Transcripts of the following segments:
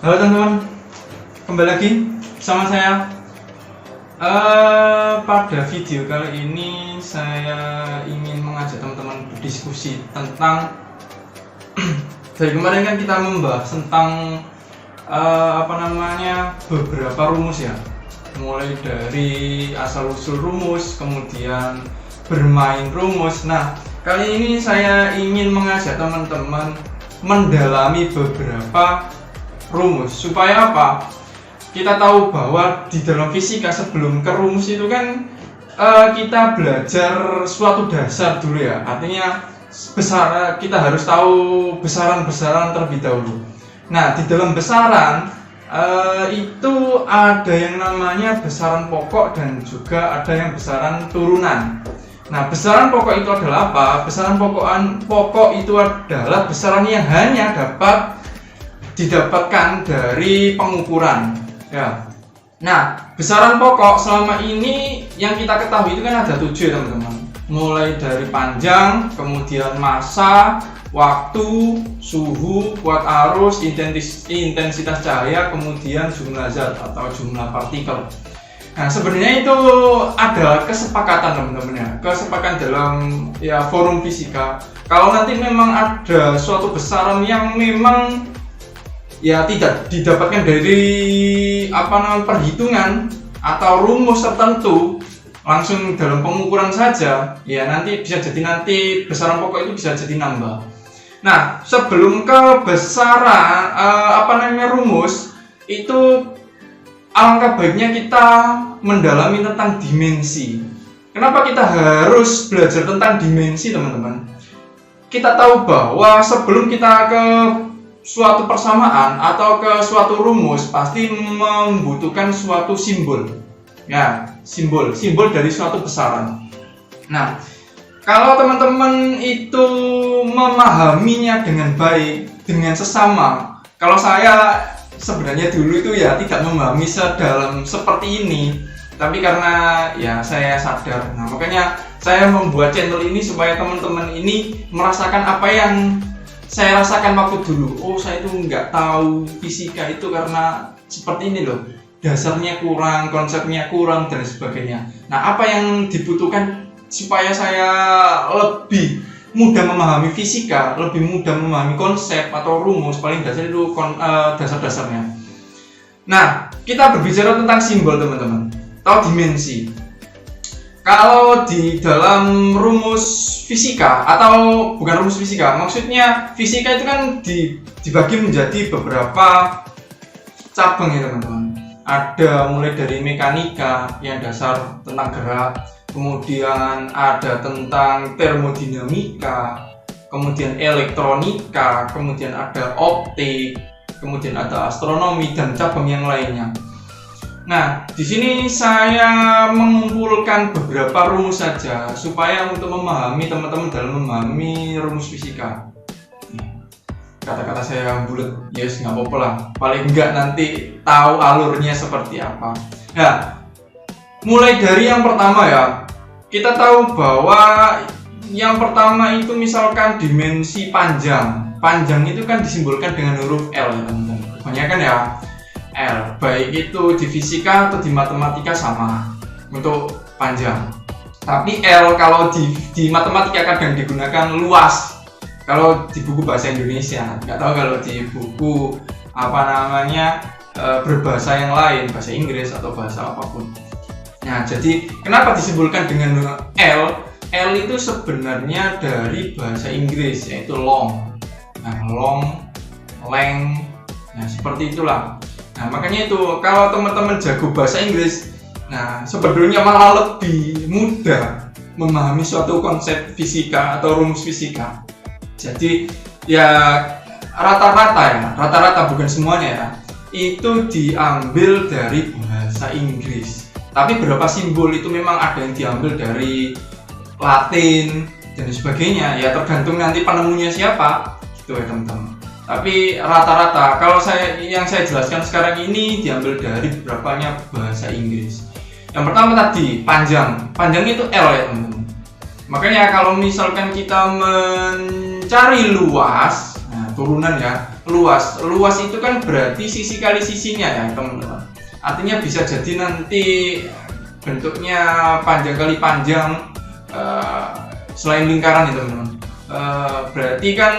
Halo teman-teman, kembali lagi sama saya. Pada video kali ini saya ingin mengajak teman-teman berdiskusi tentang dari kemarin kan kita membahas tentang beberapa rumus ya, mulai dari asal-usul rumus, kemudian bermain rumus. Nah, kali ini saya ingin mengajak teman-teman mendalami beberapa rumus supaya apa? Kita tahu bahwa di dalam fisika sebelum ke rumus itu kan kita belajar suatu dasar dulu ya. Artinya kita harus tahu besaran-besaran terlebih dahulu. Nah, di dalam besaran itu ada yang namanya besaran pokok dan juga ada yang besaran turunan. Nah, besaran pokok itu adalah apa? Besaran pokok itu adalah besaran yang hanya dapat didapatkan dari pengukuran ya. Nah, besaran pokok selama ini yang kita ketahui itu kan ada 7 ya teman-teman, mulai dari panjang, kemudian massa, waktu, suhu, kuat arus, intensitas cahaya, kemudian jumlah zat atau jumlah partikel. Nah, sebenarnya itu ada kesepakatan teman-teman ya, kesepakatan dalam ya forum fisika. Kalau nanti memang ada suatu besaran yang memang ya tidak didapatkan dari perhitungan atau rumus tertentu, langsung dalam pengukuran saja, ya nanti bisa jadi nanti besaran pokok itu bisa jadi nambah. Nah, sebelum ke besaran rumus itu, alangkah baiknya kita mendalami tentang dimensi. Kenapa kita harus belajar tentang dimensi, teman-teman? Kita tahu bahwa sebelum kita ke suatu persamaan atau ke suatu rumus pasti membutuhkan suatu simbol ya, simbol dari suatu besaran. Nah, kalau teman-teman itu memahaminya dengan baik dengan sesama, kalau saya sebenarnya dulu itu ya tidak memahami sedalam seperti ini, tapi karena ya saya sadar, nah makanya saya membuat channel ini supaya teman-teman ini merasakan apa yang saya rasakan waktu dulu. Oh, saya itu nggak tahu fisika itu karena seperti ini loh, dasarnya kurang, konsepnya kurang dan sebagainya. Nah, apa yang dibutuhkan supaya saya lebih mudah memahami fisika, lebih mudah memahami konsep atau rumus, paling dasar itu dasar-dasarnya. Nah, kita berbicara tentang simbol teman-teman, atau dimensi. Kalau di dalam rumus fisika, atau bukan rumus fisika, maksudnya fisika itu kan dibagi menjadi beberapa cabang ya teman-teman. Ada mulai dari mekanika yang dasar tentang gerak, kemudian ada tentang termodinamika, kemudian elektronika, kemudian ada optik, kemudian ada astronomi dan cabang yang lainnya. Nah, di sini saya mengumpulkan beberapa rumus saja supaya untuk memahami teman-teman dalam memahami rumus fisika. Kata-kata saya bulat, yes nggak apa-apa lah. Paling enggak nanti tahu alurnya seperti apa. Nah, mulai dari yang pertama ya, kita tahu bahwa yang pertama itu misalkan dimensi panjang. Panjang itu kan disimbolkan dengan huruf L ya teman-teman. Kebanyakan ya L, baik itu di fisika atau di matematika sama untuk panjang. Tapi L kalau di matematika kadang digunakan luas. Kalau di buku bahasa Indonesia, nggak tahu kalau di buku berbahasa yang lain, bahasa Inggris atau bahasa apapun. Nah, jadi kenapa disimbolkan dengan L? L itu sebenarnya dari bahasa Inggris yaitu long. Nah, long, length, nah seperti itulah. Nah, makanya itu kalau teman-teman jago bahasa Inggris, nah sebenarnya malah lebih mudah memahami suatu konsep fisika atau rumus fisika. Jadi ya rata-rata bukan semuanya ya, itu diambil dari bahasa Inggris. Tapi beberapa simbol itu memang ada yang diambil dari Latin dan sebagainya. Ya tergantung nanti penemunya siapa, gitu ya teman-teman. Tapi rata-rata kalau yang saya jelaskan sekarang ini diambil dari beberapanya bahasa Inggris. Yang pertama tadi panjang itu L ya teman-teman. Makanya kalau misalkan kita mencari luas, nah turunan ya. Luas itu kan berarti sisi kali sisinya ya teman-teman. Artinya bisa jadi nanti bentuknya panjang kali panjang, selain lingkaran ya teman-teman. Berarti kan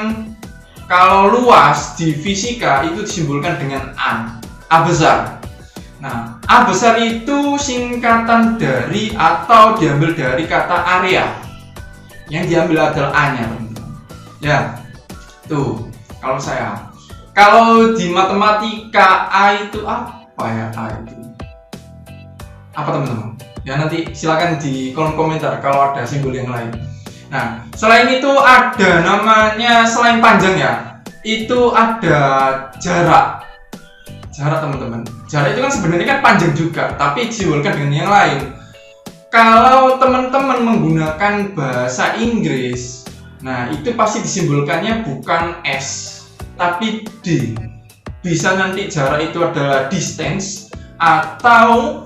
kalau luas di fisika itu disimbolkan dengan A besar. Nah, A besar itu singkatan dari atau diambil dari kata area. Yang diambil adalah A-nya, teman-teman. Ya, tuh. Kalau di matematika A itu apa ya A itu? Apa teman-teman? Ya nanti silakan di kolom komentar kalau ada simbol yang lain. Nah, selain itu ada namanya selain panjang ya. Itu ada jarak. Jarak teman-teman. Jarak itu kan sebenarnya kan panjang juga, tapi disimbolkan dengan yang lain. Kalau teman-teman menggunakan bahasa Inggris, nah itu pasti disimbolkannya bukan S, tapi D. Bisa nanti jarak itu adalah distance atau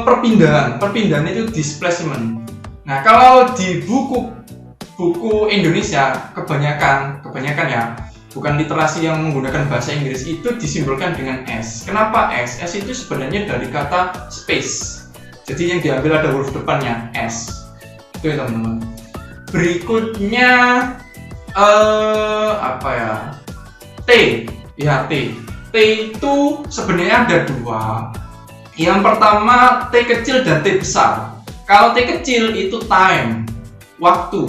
perpindahan. Perpindahan itu displacement. Nah kalau di buku Indonesia kebanyakan ya, bukan literasi yang menggunakan bahasa Inggris itu disimbolkan dengan S. Kenapa S? S itu sebenarnya dari kata space. Jadi yang diambil ada huruf depannya S. Itu ya teman-teman. Berikutnya apa ya? T. Ya T. T itu sebenarnya ada dua. Yang pertama T kecil dan T besar. Kalau T kecil itu time, waktu.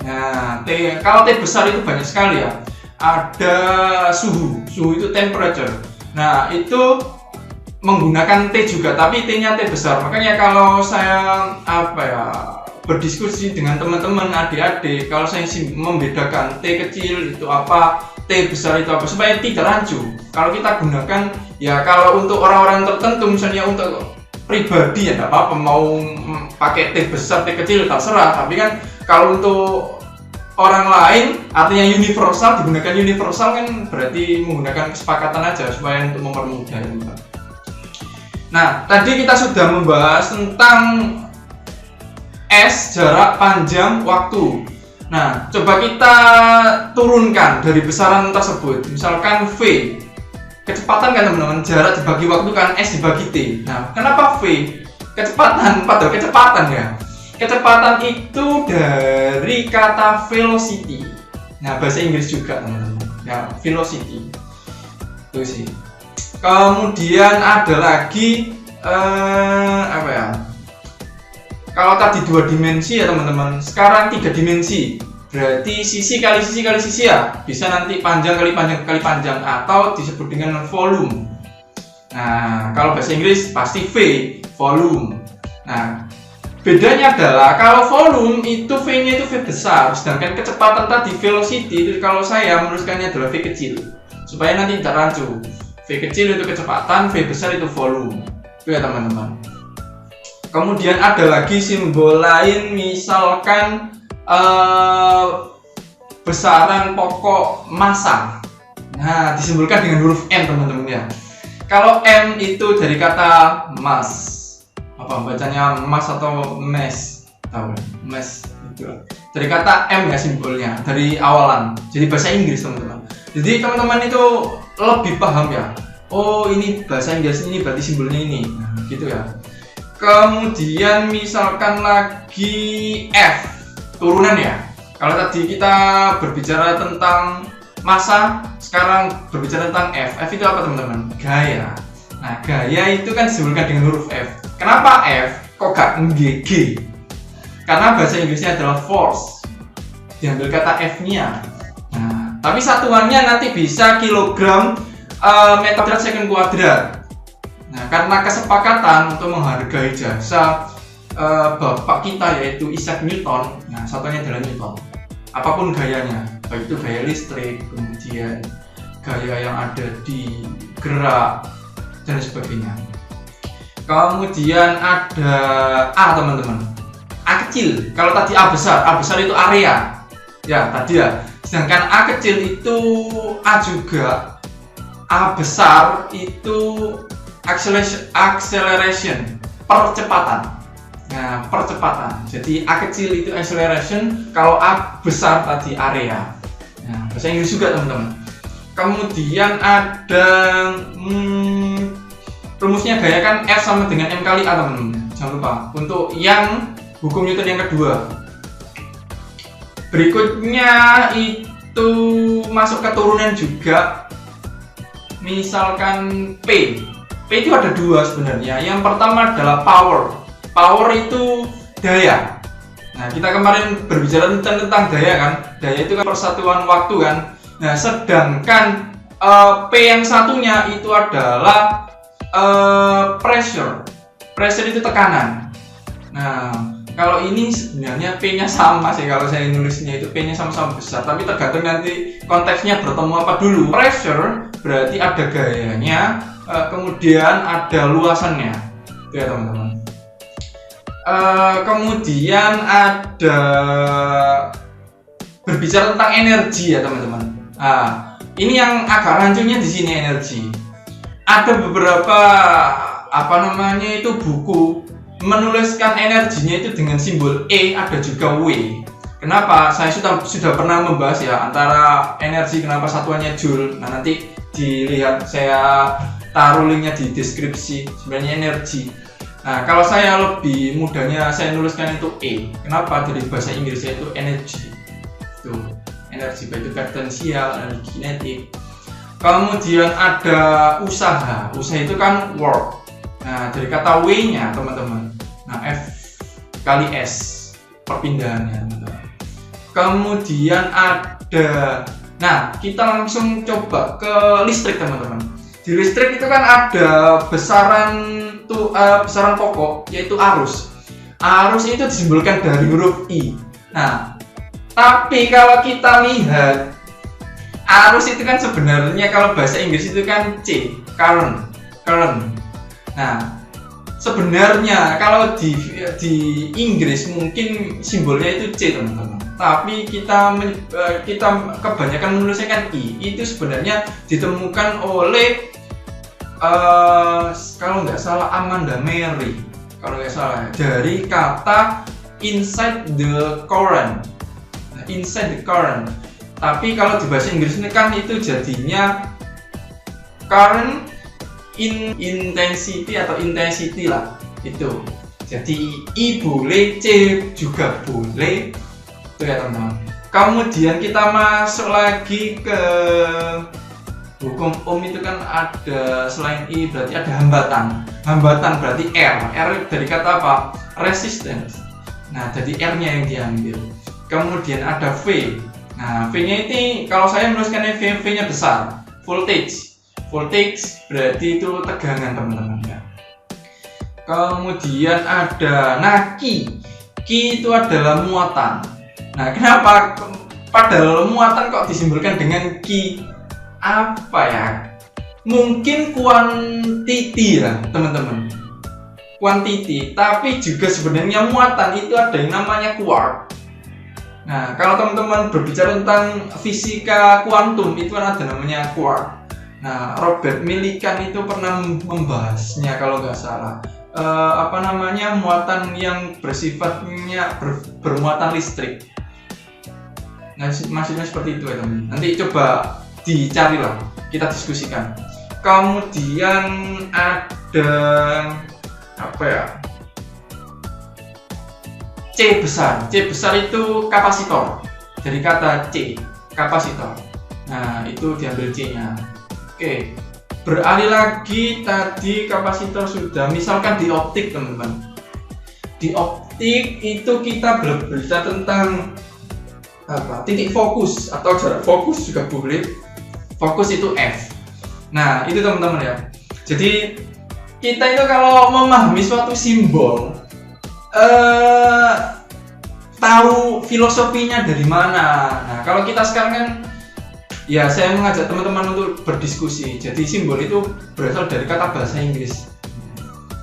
Nah, kalau T besar itu banyak sekali ya. Ada suhu itu temperature. Nah, itu menggunakan T juga, tapi T-nya T besar. Makanya kalau saya berdiskusi dengan teman-teman adik-adik, kalau saya membedakan T kecil itu apa, T besar itu apa, supaya tidak rancu. Kalau kita gunakan ya kalau untuk orang-orang tertentu, misalnya untuk pribadi ya tidak apa-apa, mau pakai T besar T kecil terserah. Tapi kan kalau untuk orang lain artinya universal, digunakan universal kan berarti menggunakan kesepakatan aja supaya untuk mempermudah ya. Nah, tadi kita sudah membahas tentang S, jarak, panjang, waktu. Nah, coba kita turunkan dari besaran tersebut. Misalkan V, kecepatan kan teman-teman, jarak dibagi waktu kan S dibagi T. Nah, kenapa V? Kecepatan, padahal kecepatan ya. Kecepatan itu dari kata velocity. Nah, bahasa Inggris juga teman-teman. Ya, velocity. Itu sih. Kemudian ada lagi kalau tadi 2 dimensi ya teman-teman, sekarang 3 dimensi. Berarti sisi kali sisi kali sisi ya. Bisa nanti panjang kali panjang kali panjang atau disebut dengan volume. Nah, kalau bahasa Inggris pasti V, volume. Nah, bedanya adalah kalau volume itu V-nya itu V besar, sedangkan kecepatan tadi velocity itu kalau saya menuliskannya adalah V kecil. Supaya nanti tidak rancu. V kecil itu kecepatan, V besar itu volume. Itu ya teman-teman. Kemudian ada lagi simbol lain, misalkan besaran pokok massa. Nah, disimbolkan dengan huruf M teman-teman ya. Kalau M itu dari kata mass. Apa bacanya mass atau mass? Tahu mass itu. Dari kata M ya simbolnya, dari awalan. Jadi bahasa Inggris teman-teman. Jadi teman-teman itu lebih paham ya. Oh, ini bahasa Inggris, ini berarti simbolnya ini. Nah, gitu ya. Kemudian misalkan lagi F, turunan ya. Kalau tadi kita berbicara tentang massa, sekarang berbicara tentang F. F itu apa teman-teman? Gaya. Nah, gaya itu kan disimbolkan dengan huruf F. Kenapa F? Kok gak G? Karena bahasa Inggrisnya adalah force. Diambil kata F-nya. Nah, tapi satuannya nanti bisa kilogram meter kuadrat second kuadrat. Nah, karena kesepakatan untuk menghargai jasa bapak kita yaitu Isaac Newton, nah satunya adalah Newton. Apapun gayanya, baik itu gaya listrik, kemudian gaya yang ada di gerak dan sebagainya. Kemudian ada A teman-teman, A kecil. Kalau tadi A besar itu area. Ya tadi ya. Sedangkan A kecil itu A juga. A besar itu acceleration, percepatan. Nah, percepatan. Jadi A kecil itu acceleration, kalau A besar tadi area. Nah, bahasa Inggris juga teman-teman. Kemudian ada rumusnya gaya kan F sama dengan M kali A teman-teman. Jangan lupa untuk yang hukum Newton yang kedua. Berikutnya itu masuk keturunan juga. Misalkan P itu ada dua sebenarnya. Yang pertama adalah power. Power itu daya. Nah, kita kemarin berbicara tentang daya kan. Daya itu kan persatuan waktu kan. Nah, sedangkan P yang satunya itu adalah pressure. Pressure itu tekanan. Nah, kalau ini sebenarnya P-nya sama sih, kalau saya nulisnya itu P-nya sama-sama besar, tapi tergantung nanti konteksnya bertemu apa dulu. Pressure berarti ada gayanya, kemudian ada luasannya, itu ya teman-teman. Kemudian ada berbicara tentang energi ya teman-teman. Nah, ini yang agak rancunya di sini energi. Ada beberapa buku menuliskan energinya itu dengan simbol E, ada juga W. Kenapa? Saya sudah pernah membahas ya antara energi, kenapa satuannya Joule. Nah, nanti dilihat, saya taruh linknya di deskripsi. Sebenarnya energi. Nah, kalau saya lebih mudahnya saya nuliskan itu E. Kenapa? Dari bahasa Inggrisnya itu energy. Itu energi, baik itu potensial, energi kinetik. Kemudian ada usaha. Usaha itu kan work. Nah, dari kata W-nya teman-teman. Nah, F kali S perpindahannya teman-teman. Kemudian ada, nah kita langsung coba ke listrik teman-teman. Di listrik itu kan ada besaran pokok yaitu arus. Arus itu disimbolkan dari huruf I. Nah, tapi kalau kita lihat arus itu kan sebenarnya kalau bahasa Inggris itu kan C, current. Nah, sebenarnya kalau di Inggris mungkin simbolnya itu C teman-teman. Tapi kita kebanyakan menulisnya kan I. Itu sebenarnya ditemukan oleh kalau nggak salah Amanda Mary, kalau nggak salah, dari kata inside the current. Nah, inside the current. Tapi kalau di bahasa Inggris ini kan itu jadinya current in intensity atau intensity lah itu. Jadi I boleh, C juga boleh. Itu ya teman-teman. Kemudian kita masuk lagi ke hukum Ohm. Itu kan ada selain I berarti ada hambatan. Hambatan berarti R. R dari kata apa? Resistance. Nah, jadi R-nya yang diambil. Kemudian ada V. Nah, V-nya ini kalau saya menuliskannya V-nya besar. Voltage. Voltage berarti itu tegangan teman-teman ya. Kemudian ada Q. Q itu adalah muatan. Nah, kenapa padahal muatan kok disimbolkan dengan Q? Apa ya? Mungkin kuantiti ya teman-teman. Kuantiti, tapi juga sebenarnya muatan itu ada yang namanya quark. Nah, kalau teman-teman berbicara tentang fisika kuantum itu kan ada namanya quark. Nah, Robert Millikan itu pernah membahasnya kalau nggak salah. Muatan yang bersifatnya bermuatan listrik. Nah, maksudnya seperti itu ya teman. Nanti coba dicari lah, kita diskusikan. Kemudian ada apa ya? C besar. C besar itu kapasitor. Dari kata C, kapasitor. Nah, itu diambil C-nya. Oke. Beralih lagi, tadi kapasitor sudah. Misalkan di optik teman-teman. Di optik itu kita berbicara tentang apa? Titik fokus atau jarak fokus juga boleh. Fokus itu F. Nah, itu teman-teman ya. Jadi kita itu kalau memahami suatu simbol, tahu filosofinya dari mana. Nah, kalau kita sekarang kan, ya saya mengajak teman-teman untuk berdiskusi. Jadi simbol itu berasal dari kata bahasa Inggris.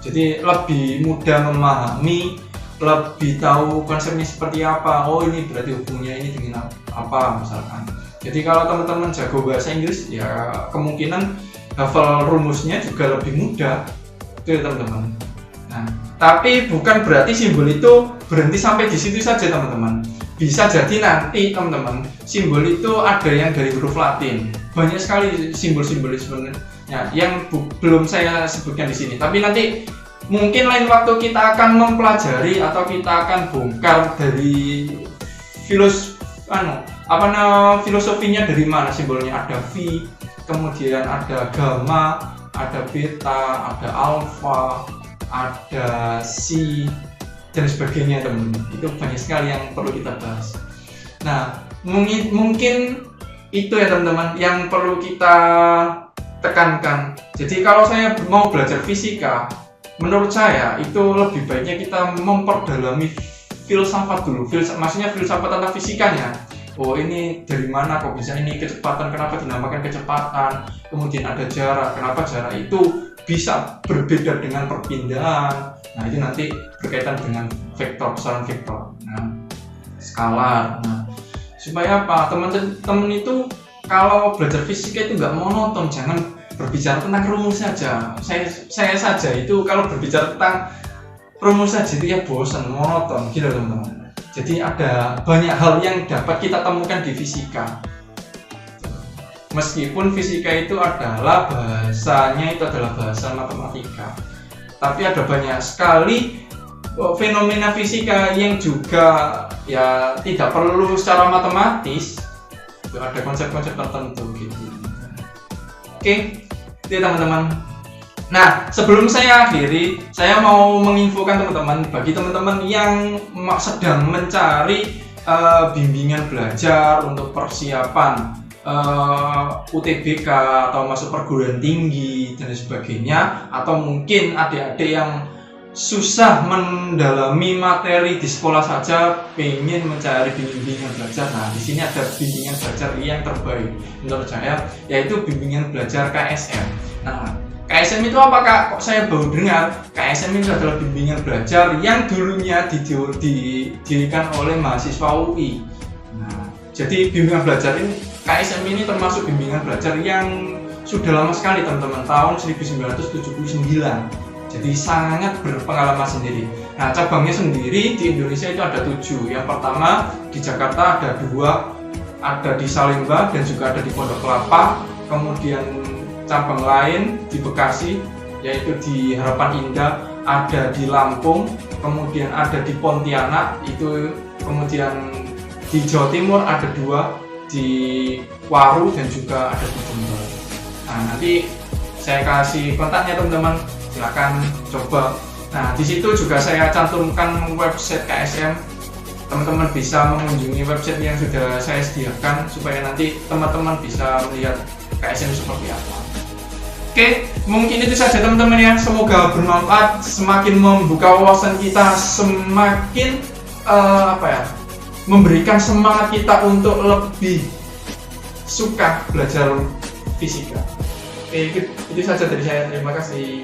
Jadi lebih mudah memahami, lebih tahu konsepnya seperti apa. Oh, ini berarti hubungannya ini dengan apa misalkan. Jadi kalau teman-teman jago bahasa Inggris, ya kemungkinan hafal rumusnya juga lebih mudah. Itu ya teman-teman. Nah, tapi bukan berarti simbol itu berhenti sampai di situ saja teman-teman. bisa jadi nanti teman-teman simbol itu ada yang dari huruf Latin. Banyak sekali simbol-simbol sebenarnya yang belum saya sebutkan di sini. Tapi nanti mungkin lain waktu kita akan mempelajari atau kita akan bongkar dari filosofinya dari mana simbolnya. Ada V, kemudian ada gamma, ada beta, ada alpha, ada C, dan sebagainya teman-teman. Itu banyak sekali yang perlu kita bahas. Nah, mungkin itu ya teman-teman yang perlu kita tekankan. Jadi kalau saya mau belajar fisika, menurut saya itu lebih baiknya kita memperdalami filsafat dulu. Maksudnya filsafat tentang fisikanya. Oh, ini dari mana kok bisa ini kecepatan, kenapa dinamakan kecepatan, kemudian ada jarak, kenapa jarak itu bisa berbeda dengan perpindahan. Nah, itu nanti berkaitan dengan vektor, besaran vektor, skalar. Nah, supaya apa? Teman-teman itu kalau belajar fisika itu nggak monoton, jangan berbicara tentang rumus saja. Saya saja itu kalau berbicara tentang rumus saja itu ya bosan, monoton gitu teman-teman. Jadi ada banyak hal yang dapat kita temukan di fisika. Meskipun fisika itu adalah bahasanya itu adalah bahasa matematika, tapi ada banyak sekali fenomena fisika yang juga ya tidak perlu secara matematis. Ada konsep-konsep tertentu gitu. Oke, itu teman-teman. Nah, sebelum saya akhiri, saya mau menginfokan teman-teman, bagi teman-teman yang sedang mencari bimbingan belajar untuk persiapan UTBK atau masuk perguruan tinggi dan sebagainya, atau mungkin adik-adik yang susah mendalami materi di sekolah saja, pengen mencari bimbingan belajar. Nah, di sini ada bimbingan belajar yang terbaik menurut saya, yaitu bimbingan belajar KSM. Nah, KSM itu apa Kak? Kok saya baru dengar? KSM itu adalah bimbingan belajar yang dulunya didirikan oleh mahasiswa UI. Nah, jadi bimbingan belajar ini, KSM ini termasuk bimbingan belajar yang sudah lama sekali teman-teman, tahun 1979. Jadi sangat berpengalaman sendiri. Nah, cabangnya sendiri di Indonesia itu ada 7. Yang pertama di Jakarta ada 2, ada di Salemba dan juga ada di Pondok Kelapa. Kemudian cabang lain di Bekasi, yaitu di Harapan Indah, ada di Lampung, kemudian ada di Pontianak, itu kemudian di Jawa Timur ada 2, di Waru dan juga ada di Jember. Nah, nanti saya kasih kontaknya teman-teman, silakan coba. Nah, di situ juga saya cantumkan website KSM. Teman-teman bisa mengunjungi website yang sudah saya sediakan supaya nanti teman-teman bisa melihat KSM seperti apa. Oke, mungkin itu saja teman-teman ya. Semoga bermanfaat, semakin membuka wawasan kita, semakin memberikan semangat kita untuk lebih suka belajar fisika. Oke, itu saja dari saya. Terima kasih.